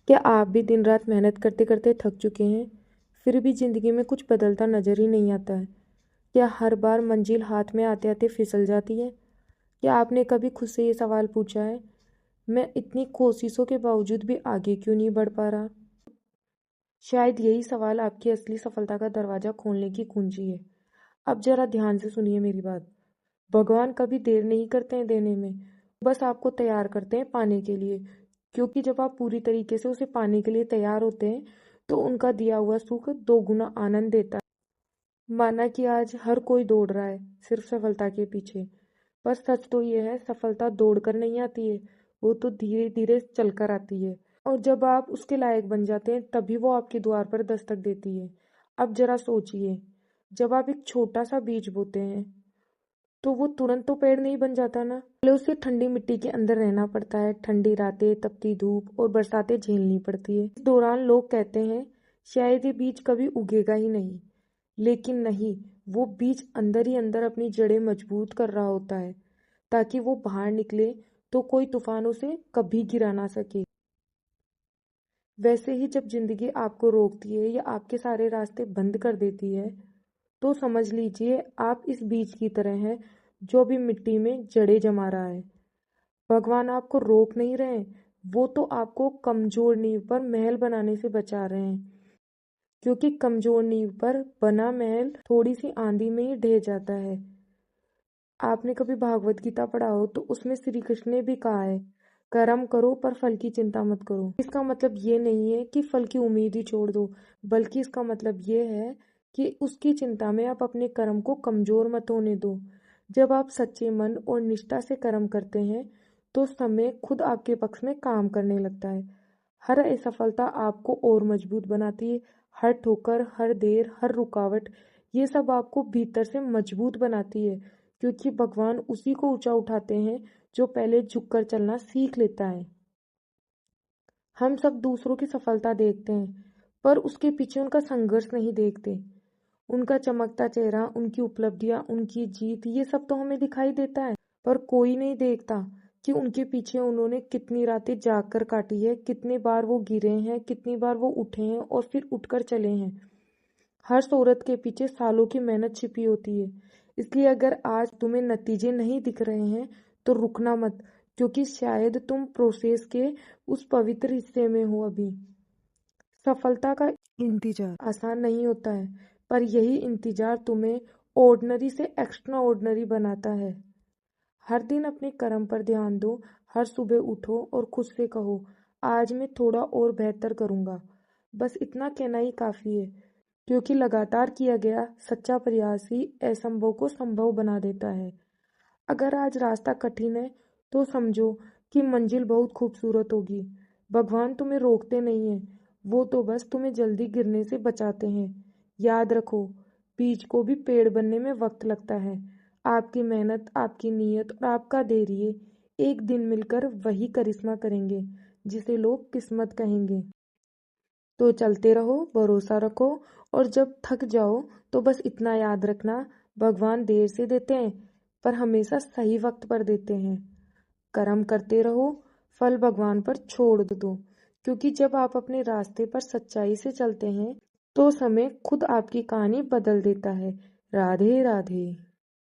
क्या आप भी दिन रात मेहनत करते करते थक चुके हैं, फिर भी ज़िंदगी में कुछ बदलता नज़र ही नहीं आता है? क्या हर बार मंजिल हाथ में आते आते फिसल जाती है? क्या आपने कभी खुद से ये सवाल पूछा है, मैं इतनी कोशिशों के बावजूद भी आगे क्यों नहीं बढ़ पा रहा? शायद यही सवाल आपकी असली सफलता का दरवाज़ा खोलने की कुंजी है। अब जरा ध्यान से सुनिए मेरी बात। भगवान कभी देर नहीं करते हैं देने में, बस आपको तैयार करते हैं पाने के लिए। क्योंकि जब आप पूरी तरीके से उसे पाने के लिए तैयार होते हैं, तो उनका दिया हुआ सुख 2 गुना आनंद देता है। माना कि आज हर कोई दौड़ रहा है सिर्फ सफलता के पीछे, पर सच तो ये है, सफलता दौड़कर नहीं आती है, वो तो धीरे धीरे चलकर आती है। और जब आप उसके लायक बन जाते हैं, तभी वो आपके द्वार पर दस्तक देती है। अब जरा सोचिए, जब आप एक छोटा सा बीज बोते हैं, तो वो तुरंत तो पेड़ नहीं बन जाता ना। पहले उसे ठंडी मिट्टी के अंदर रहना पड़ता है, ठंडी रातें, तपती धूप और बरसातें झेलनी पड़ती है। इस दौरान लोग कहते हैं शायद ये बीज कभी उगेगा ही नहीं, लेकिन नहीं, वो बीज अंदर ही अंदर अपनी जड़ें मजबूत कर रहा होता है, ताकि वो बाहर निकले तो कोई तूफान उसे कभी गिरा ना सके। वैसे ही जब जिंदगी आपको रोकती है या आपके सारे रास्ते बंद कर देती है, तो समझ लीजिए आप इस बीज की तरह हैं जो भी मिट्टी में जड़ें जमा रहा है। भगवान आपको रोक नहीं रहे हैं, वो तो आपको कमजोर नींव पर महल बनाने से बचा रहे हैं। क्योंकि कमजोर नींव पर बना महल थोड़ी सी आंधी में ही ढह जाता है। आपने कभी भागवत गीता पढ़ा हो तो उसमें श्री कृष्ण ने भी कहा है, कर्म करो पर फल की चिंता मत करो। इसका मतलब ये नहीं है कि फल की उम्मीद ही छोड़ दो, बल्कि इसका मतलब ये है कि उसकी चिंता में आप अपने कर्म को कमजोर मत होने दो। जब आप सच्चे मन और निष्ठा से कर्म करते हैं, तो समय खुद आपके पक्ष में काम करने लगता है। हर असफलता आपको और मजबूत बनाती है। हर ठोकर, हर देर, हर रुकावट, ये सब आपको भीतर से मजबूत बनाती है। क्योंकि भगवान उसी को ऊंचा उठाते हैं जो पहले झुककर चलना सीख लेता है। हम सब दूसरों की सफलता देखते हैं, पर उसके पीछे उनका संघर्ष नहीं देखते। उनका चमकता चेहरा, उनकी उपलब्धियां, उनकी जीत, ये सब तो हमें दिखाई देता है, पर कोई नहीं देखता कि उनके पीछे उन्होंने कितनी रातें जाग कर काटी है, कितने बार वो गिरे हैं, कितनी बार वो उठे हैं और फिर उठकर चले हैं। हर शोहरत के पीछे सालों की मेहनत छिपी होती है। इसलिए अगर आज तुम्हें नतीजे नहीं दिख रहे हैं, तो रुकना मत, क्योंकि शायद तुम प्रोसेस के उस पवित्र हिस्से में हो अभी। सफलता का इंतजार आसान नहीं होता है, पर यही इंतजार तुम्हें ऑर्डिनरी से एक्स्ट्रा ऑर्डिनरी बनाता है। हर दिन अपने कर्म पर ध्यान दो, हर सुबह उठो और खुद से कहो, आज मैं थोड़ा और बेहतर करूंगा। बस इतना कहना ही काफी है, क्योंकि लगातार किया गया सच्चा प्रयास ही असंभव को संभव बना देता है। अगर आज रास्ता कठिन है, तो समझो कि मंजिल बहुत खूबसूरत होगी। भगवान तुम्हें रोकते नहीं हैं, वो तो बस तुम्हें जल्दी गिरने से बचाते हैं। याद रखो, बीज को भी पेड़ बनने में वक्त लगता है। आपकी मेहनत, आपकी नीयत और आपका धैर्य एक दिन मिलकर वही करिश्मा करेंगे जिसे लोग किस्मत कहेंगे। तो चलते रहो, भरोसा रखो, और जब थक जाओ तो बस इतना याद रखना, भगवान देर से देते हैं पर हमेशा सही वक्त पर देते हैं। कर्म करते रहो, फल भगवान पर छोड़ दो, क्योंकि जब आप अपने रास्ते पर सच्चाई से चलते हैं, तो समय खुद आपकी कहानी बदल देता है। राधे राधे।